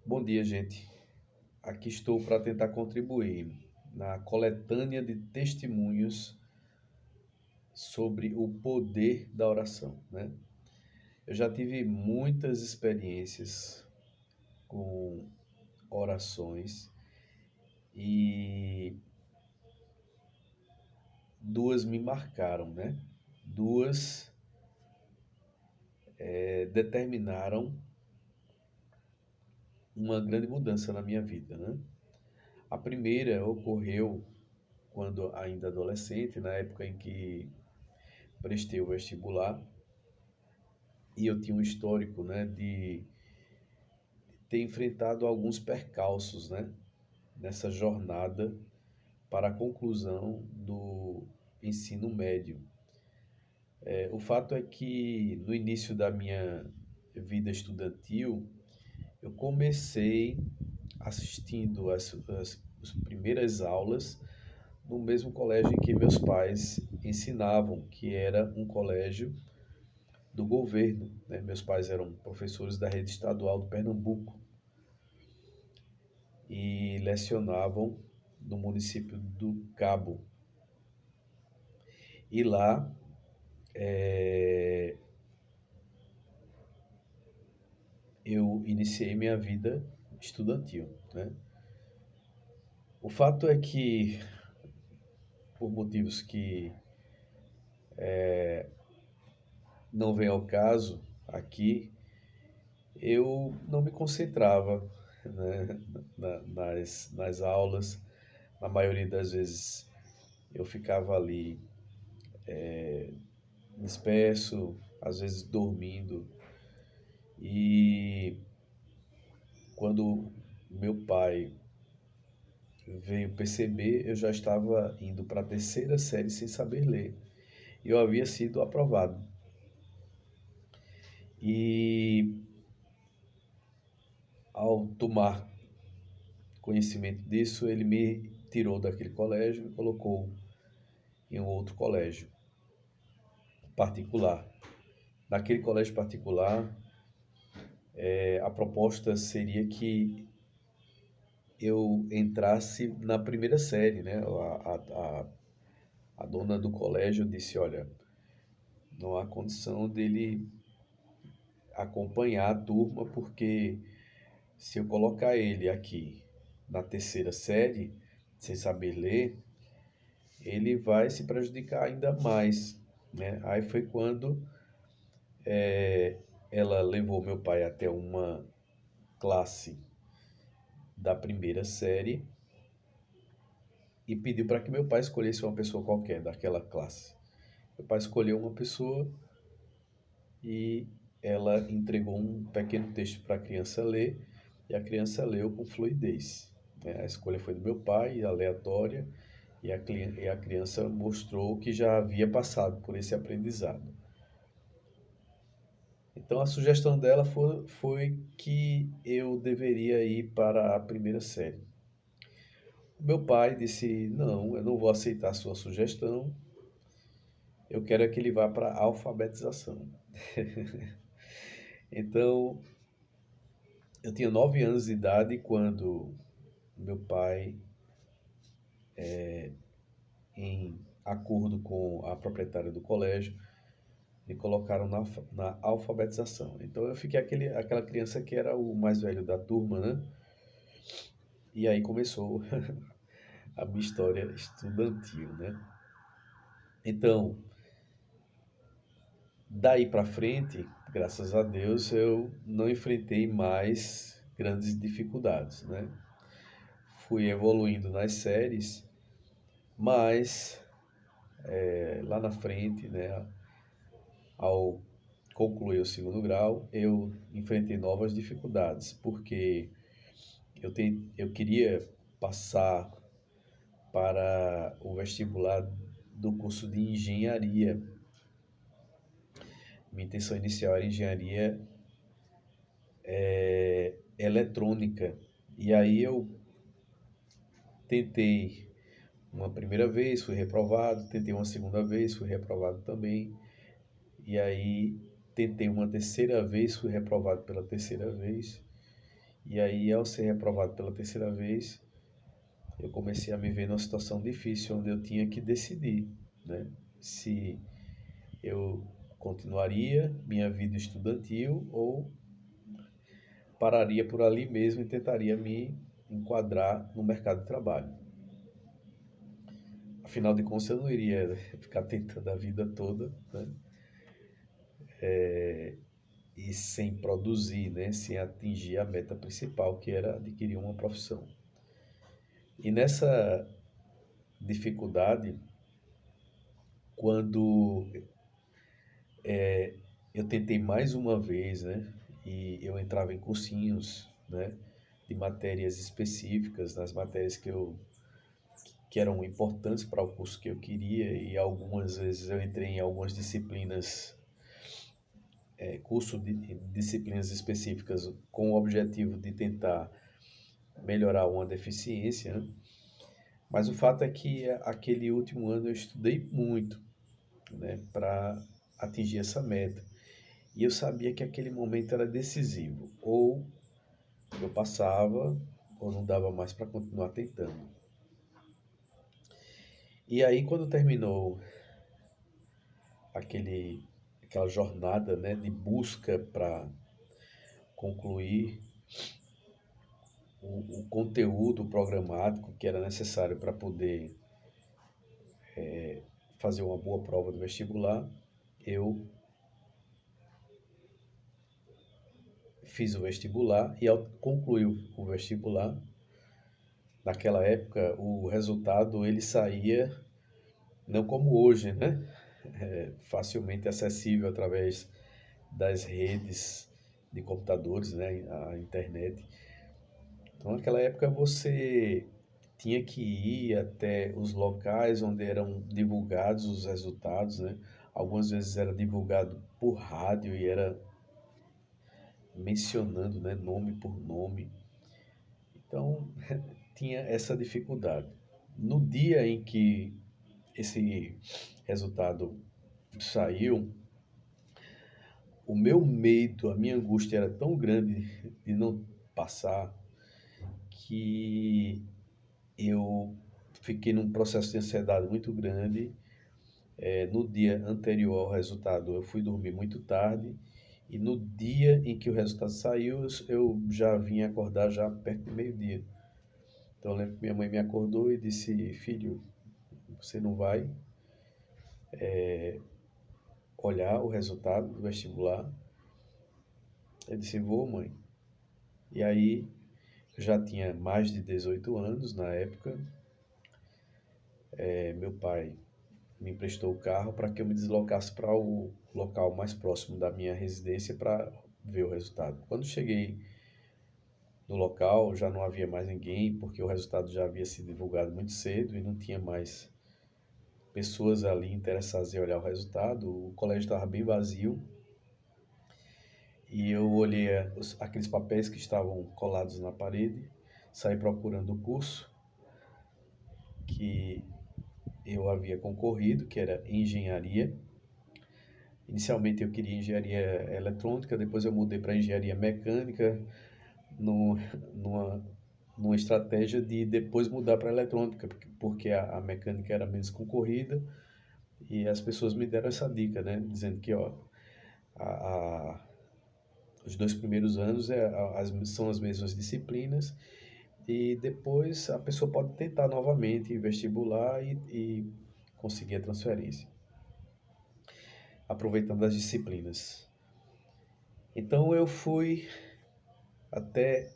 Bom dia, gente. Aqui estou para tentar contribuir na coletânea de testemunhos sobre o poder da oração, né? Eu já tive muitas experiências com orações e duas me marcaram, né? Duas determinaram uma grande mudança na minha vida, né? A primeira ocorreu quando ainda adolescente, na época em que prestei o vestibular. E eu tinha um histórico, né, de ter enfrentado alguns percalços, né, nessa jornada para a conclusão do ensino médio. O fato é que no início da minha vida estudantil, eu comecei assistindo as primeiras aulas no mesmo colégio em que meus pais ensinavam, que era um colégio do governo, né? Meus pais eram professores da rede estadual do Pernambuco e lecionavam no município do Cabo. E lá eu iniciei minha vida estudantil, né? O fato é que, por motivos que não vem ao caso aqui, eu não me concentrava, né, nas aulas. Na maioria das vezes eu ficava ali disperso, às vezes dormindo. E quando meu pai veio perceber, eu já estava indo para a terceira série sem saber ler. Eu havia sido aprovado. E ao tomar conhecimento disso, ele me tirou daquele colégio e colocou em um outro colégio particular. Naquele colégio particular, a proposta seria que eu entrasse na primeira série, né? A dona do colégio disse: Olha, não há condição dele acompanhar a turma, porque se eu colocar ele aqui na terceira série, sem saber ler, ele vai se prejudicar ainda mais, né? Aí foi quando ela levou meu pai até uma classe da primeira série e pediu para que meu pai escolhesse uma pessoa qualquer daquela classe. Meu pai escolheu uma pessoa e ela entregou um pequeno texto para a criança ler e a criança leu com fluidez, né? A escolha foi do meu pai, aleatória, e a criança mostrou que já havia passado por esse aprendizado. Então a sugestão dela foi que eu deveria ir para a primeira série. O meu pai disse: Não, eu não vou aceitar a sua sugestão, eu quero é que ele vá para a alfabetização. Então eu tinha 9 anos de idade quando meu pai, em acordo com a proprietária do colégio, me colocaram na alfabetização. Então eu fiquei aquela criança que era o mais velho da turma, né? E aí começou a minha história estudantil, né? Então, daí para frente, graças a Deus, eu não enfrentei mais grandes dificuldades, né? Fui evoluindo nas séries, mas lá na frente, né, ao concluir o segundo grau, eu enfrentei novas dificuldades, porque eu queria passar para o vestibular do curso de engenharia. Minha intenção inicial era engenharia eletrônica. E aí eu tentei uma primeira vez, fui reprovado, tentei uma segunda vez, fui reprovado também. E aí tentei uma terceira vez, fui reprovado pela terceira vez. E aí, ao ser reprovado pela terceira vez, eu comecei a me ver numa situação difícil, onde eu tinha que decidir, né, se eu continuaria minha vida estudantil ou pararia por ali mesmo e tentaria me enquadrar no mercado de trabalho. Afinal de contas, eu não iria ficar tentando a vida toda, né, e sem produzir, né, sem atingir a meta principal, que era adquirir uma profissão. E nessa dificuldade, quando eu tentei mais uma vez, né, e eu entrava em cursinhos, né, de matérias específicas, nas matérias que eram importantes para o curso que eu queria, e algumas vezes eu entrei em algumas disciplinas, curso de disciplinas específicas com o objetivo de tentar melhorar uma deficiência, né? Mas o fato é que aquele último ano eu estudei muito, né, para atingir essa meta. E eu sabia que aquele momento era decisivo. Ou eu passava, ou não dava mais para continuar tentando. E aí, quando terminou aquela jornada, né, de busca para concluir o conteúdo programático que era necessário para poder fazer uma boa prova do vestibular, eu fiz o vestibular e ao concluir o vestibular, naquela época o resultado ele saía não como hoje, né? Facilmente acessível através das redes de computadores, né? A internet. Então, naquela época você tinha que ir até os locais onde eram divulgados os resultados, né? Algumas vezes era divulgado por rádio e era mencionando, né, nome por nome. Então, tinha essa dificuldade. No dia em que esse resultado saiu, o meu medo, a minha angústia era tão grande de não passar que eu fiquei num processo de ansiedade muito grande. No dia anterior ao resultado, eu fui dormir muito tarde e no dia em que o resultado saiu, eu já vim acordar já perto do meio-dia. Então eu lembro que minha mãe me acordou e disse: Filho, você não vai olhar o resultado do vestibular? Eu disse: Vou, mãe. E aí eu já tinha mais de 18 anos na época. Meu pai me emprestou o carro para que eu me deslocasse para o local mais próximo da minha residência para ver o resultado. Quando cheguei no local, já não havia mais ninguém, porque o resultado já havia sido divulgado muito cedo e não tinha mais pessoas ali interessadas em olhar o resultado. O colégio estava bem vazio e eu olhei aqueles papéis que estavam colados na parede, saí procurando o curso que eu havia concorrido, que era engenharia. Inicialmente eu queria engenharia eletrônica, depois eu mudei para engenharia mecânica, no, numa, numa estratégia de depois mudar para eletrônica, porque a mecânica era menos concorrida e as pessoas me deram essa dica, né? Dizendo que ó, a, a, os 2 primeiros anos são as mesmas disciplinas e depois a pessoa pode tentar novamente vestibular e conseguir a transferência, aproveitando as disciplinas. Então eu fui até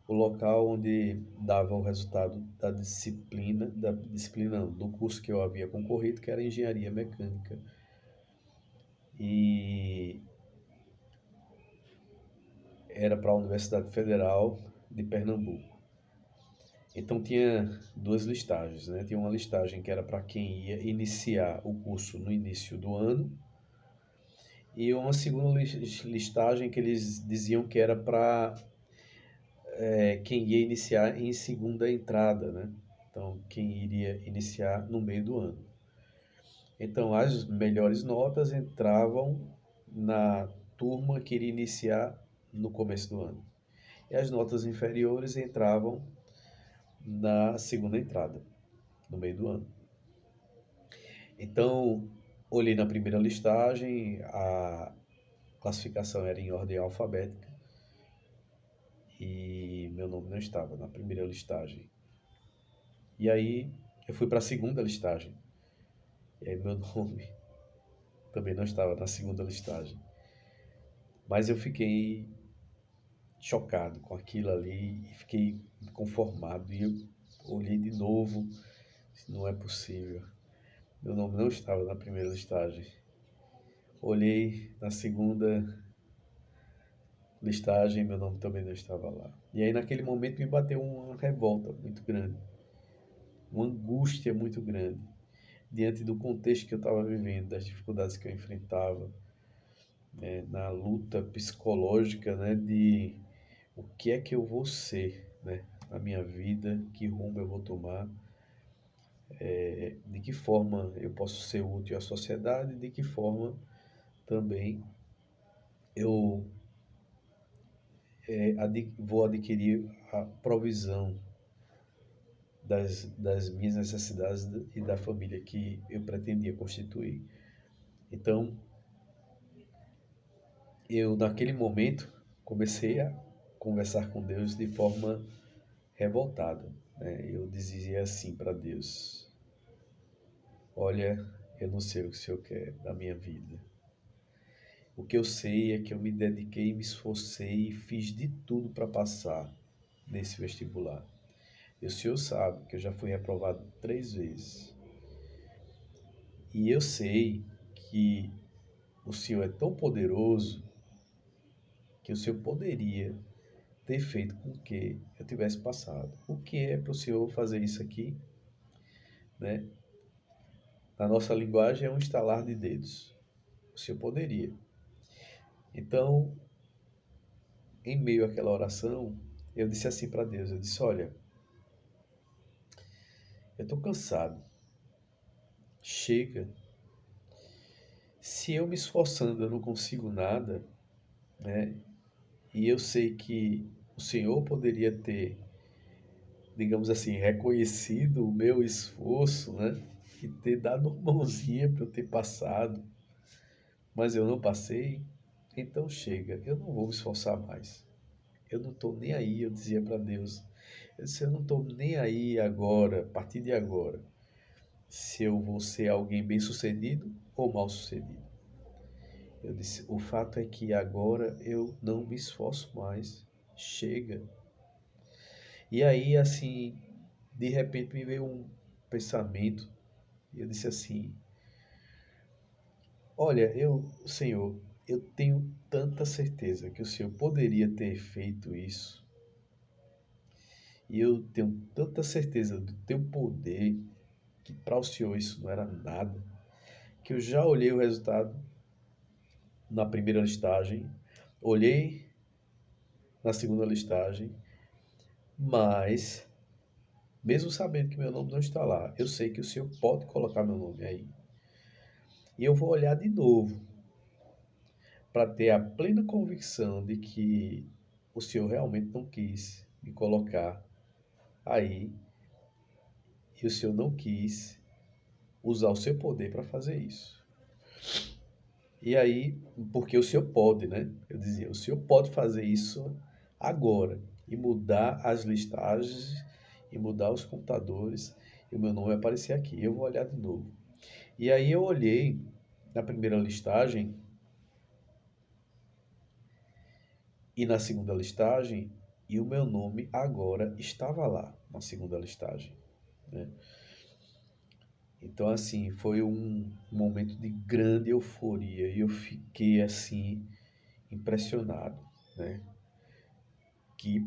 o local onde dava o resultado da disciplina não, do curso que eu havia concorrido, que era engenharia mecânica. E era para a Universidade Federal de Pernambuco. Então tinha duas listagens, né? Tinha uma listagem que era para quem ia iniciar o curso no início do ano e uma segunda listagem que eles diziam que era para quem ia iniciar em segunda entrada, né? Então, quem iria iniciar no meio do ano. Então, as melhores notas entravam na turma que iria iniciar no começo do ano. e as notas inferiores entravam na segunda entrada, no meio do ano. Então, olhei na primeira listagem, a classificação era em ordem alfabética e meu nome não estava na primeira listagem. E aí eu fui para a segunda listagem, e aí meu nome também não estava na segunda listagem. Mas eu fiquei chocado com aquilo ali e fiquei conformado. E eu olhei de novo, não é possível. Meu nome não estava na primeira listagem. Olhei na segunda listagem, meu nome também não estava lá. E aí naquele momento me bateu uma revolta muito grande, uma angústia muito grande, diante do contexto que eu estava vivendo, das dificuldades que eu enfrentava, né, na luta psicológica, né, de o que é que eu vou ser, né, na minha vida, que rumo eu vou tomar, de que forma eu posso ser útil à sociedade, de que forma também eu vou adquirir a provisão das minhas necessidades e da família que eu pretendia constituir. Então, eu naquele momento comecei a conversar com Deus de forma revoltada, né? Eu dizia assim para Deus: olha, eu não sei o que o Senhor quer da minha vida. O que eu sei é que eu me dediquei, me esforcei e fiz de tudo para passar nesse vestibular. E o Senhor sabe que eu já fui reprovado 3 vezes. E eu sei que o Senhor é tão poderoso que o Senhor poderia ter feito com que eu tivesse passado. O que é para o Senhor fazer isso aqui, né? Na nossa linguagem é um estalar de dedos. O Senhor poderia. Então, em meio àquela oração, eu disse assim para Deus, eu disse, olha, eu estou cansado. Chega. Se eu me esforçando eu não consigo nada, né? E eu sei que o Senhor poderia ter, digamos assim, reconhecido o meu esforço, né? E ter dado uma mãozinha para eu ter passado, mas eu não passei, então chega, eu não vou me esforçar mais. Eu não estou nem aí, eu dizia para Deus. Eu disse, eu não estou nem aí agora, a partir de agora, se eu vou ser alguém bem-sucedido ou mal-sucedido. Eu disse, o fato é que agora eu não me esforço mais. Chega. E aí, assim, de repente me veio um pensamento. E eu disse assim: olha, Senhor, eu tenho tanta certeza que o Senhor poderia ter feito isso. E eu tenho tanta certeza do teu poder, que para o Senhor isso não era nada, que eu já olhei o resultado na primeira listagem, olhei na segunda listagem, mas mesmo sabendo que meu nome não está lá, eu sei que o Senhor pode colocar meu nome aí. E eu vou olhar de novo para ter a plena convicção de que o Senhor realmente não quis me colocar aí e o Senhor não quis usar o seu poder para fazer isso. E aí, porque o Senhor pode, né? Eu dizia, o Senhor pode fazer isso agora e mudar as listagens e mudar os computadores e o meu nome vai aparecer aqui. Eu vou olhar de novo. E aí eu olhei na primeira listagem e na segunda listagem e o meu nome agora estava lá na segunda listagem, né? Então, assim, foi um momento de grande euforia e eu fiquei, assim, impressionado, né? Que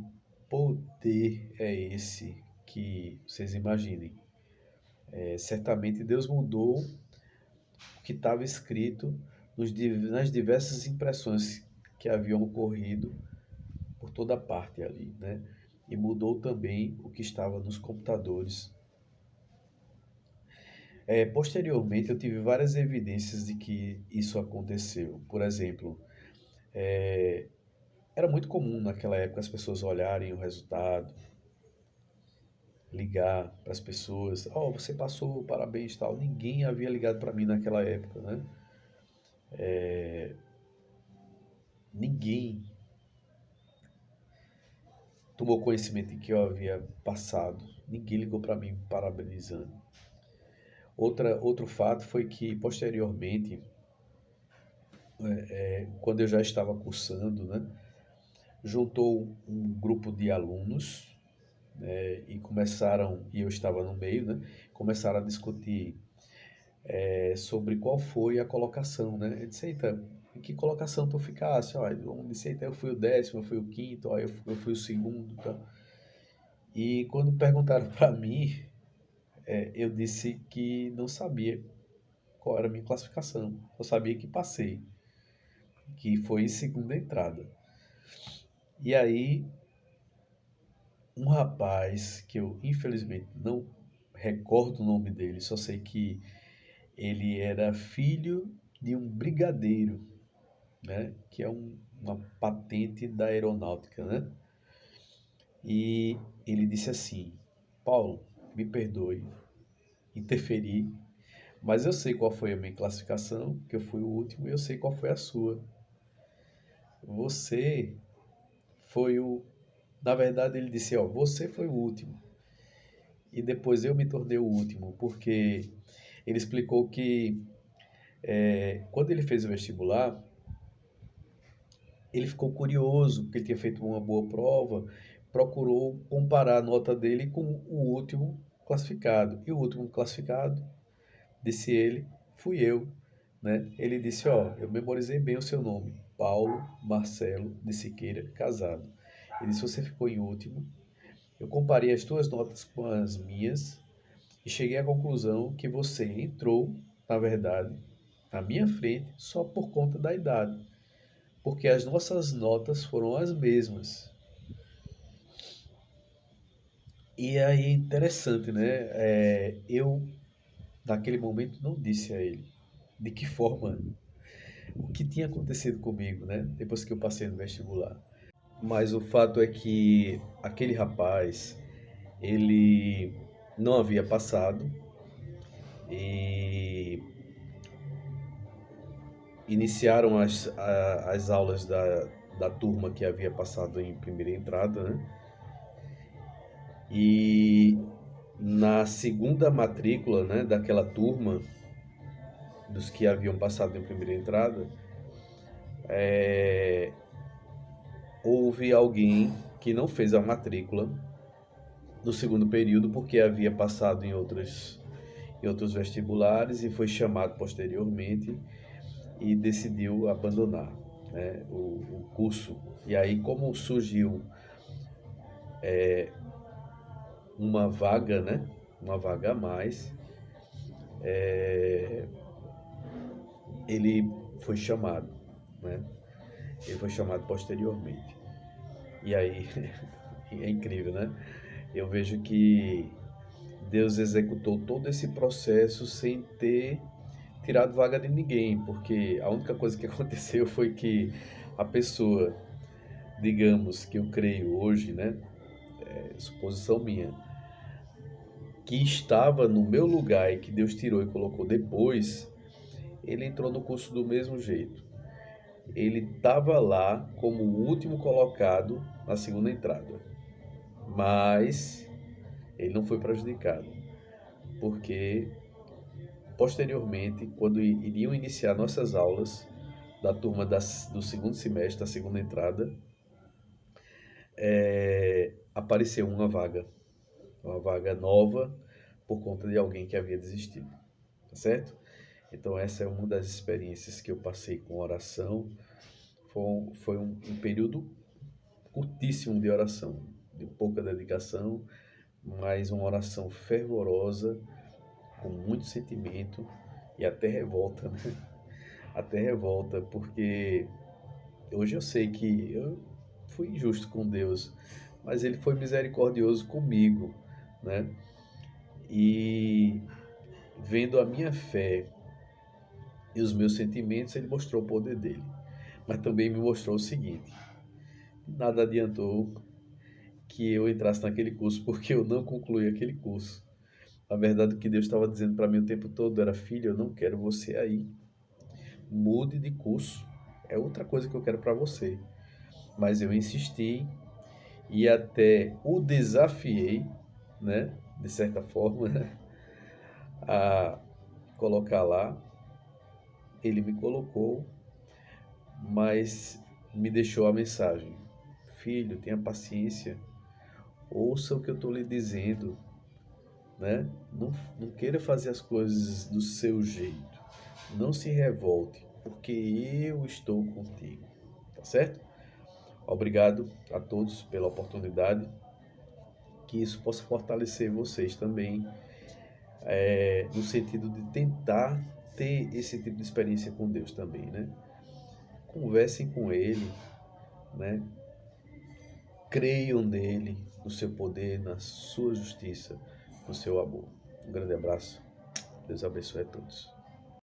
poder é esse que vocês imaginem? Certamente Deus mudou o que estava escrito nas diversas impressões que haviam ocorrido por toda parte ali, né? E mudou também o que estava nos computadores. Posteriormente, eu tive várias evidências de que isso aconteceu. Por exemplo, Era muito comum naquela época as pessoas olharem o resultado, ligar para as pessoas, oh, você passou, parabéns, tal. Ninguém havia ligado para mim naquela época, né? Ninguém tomou conhecimento de que eu havia passado. Ninguém ligou para mim parabenizando. Outro fato foi que, posteriormente, quando eu já estava cursando, né, juntou um grupo de alunos, e começaram, e eu estava no meio, né, começaram a discutir sobre qual foi a colocação, né? Eu disse, eita, em que colocação tu ficasse? Ó, um disse, eita, eu fui o 10º, eu fui o quinto, ó, eu fui o segundo, tá? E quando perguntaram para mim, eu disse que não sabia qual era a minha classificação. Eu sabia que passei, que foi em segunda entrada. E aí, um rapaz que eu infelizmente não recordo o nome dele, só sei que ele era filho de um brigadeiro, né? Que é uma patente da aeronáutica, né? E ele disse assim: Paulo, me perdoe, interferi, mas eu sei qual foi a minha classificação, que eu fui o último, e eu sei qual foi a sua. Você foi o. Na verdade, ele disse: Ó, você foi o último. E depois eu me tornei o último, porque ele explicou que quando ele fez o vestibular, ele ficou curioso, porque ele tinha feito uma boa prova, procurou comparar a nota dele com o último classificado. E o último classificado, disse ele, fui eu. Né? Ele disse, ó, eu memorizei bem o seu nome, Paulo Marcelo de Siqueira Casado. Ele disse, você ficou em último. Eu comparei as tuas notas com as minhas e cheguei à conclusão que você entrou, na verdade, na minha frente só por conta da idade, porque as nossas notas foram as mesmas. E aí é interessante, né? Eu, naquele momento, não disse a ele de que forma, o que tinha acontecido comigo, né? Depois que eu passei no vestibular. Mas o fato é que aquele rapaz, ele não havia passado e iniciaram as aulas da turma que havia passado em primeira entrada, né? E na segunda matrícula, né, daquela turma, dos que haviam passado em primeira entrada, houve alguém que não fez a matrícula no segundo período porque havia passado em outros vestibulares e foi chamado posteriormente e decidiu abandonar, né, o curso. E aí, como surgiu uma vaga, né, uma vaga a mais, ele foi chamado, né? Ele foi chamado posteriormente. E aí é incrível, né? Eu vejo que Deus executou todo esse processo sem ter tirado vaga de ninguém, porque a única coisa que aconteceu foi que a pessoa, digamos que eu creio hoje, né? Suposição minha, que estava no meu lugar e que Deus tirou e colocou depois, ele entrou no curso do mesmo jeito. Ele estava lá como o último colocado na segunda entrada, mas ele não foi prejudicado, porque posteriormente, quando iriam iniciar nossas aulas da turma do segundo semestre, da segunda entrada, apareceu uma vaga nova por conta de alguém que havia desistido, tá certo? Então essa é uma das experiências que eu passei com oração. Foi um período curtíssimo de oração, de pouca dedicação, mas uma oração fervorosa, com muito sentimento e até revolta, né? Até revolta, porque hoje eu sei que eu fui injusto com Deus, mas Ele foi misericordioso comigo, né? E vendo a minha fé e os meus sentimentos, Ele mostrou o poder dele. Mas também me mostrou o seguinte: Nada adiantou que eu entrasse naquele curso, porque eu não concluí aquele curso. A verdade, o que Deus estava dizendo para mim o tempo todo era: filho, eu não quero você aí. Mude de curso. É outra coisa que eu quero para você. Mas eu insisti e até o desafiei, né? De certa forma, a colocar lá. Ele me colocou, mas me deixou a mensagem: filho, tenha paciência, ouça o que eu estou lhe dizendo, né? Não queira fazer as coisas do seu jeito. Não se revolte, porque eu estou contigo. Tá certo? Obrigado a todos pela oportunidade. Que isso possa fortalecer vocês também, no sentido de tentar ter esse tipo de experiência com Deus também, né? Conversem com Ele, né? Creiam nele, no seu poder, na sua justiça, no seu amor. Um grande abraço. Deus abençoe a todos.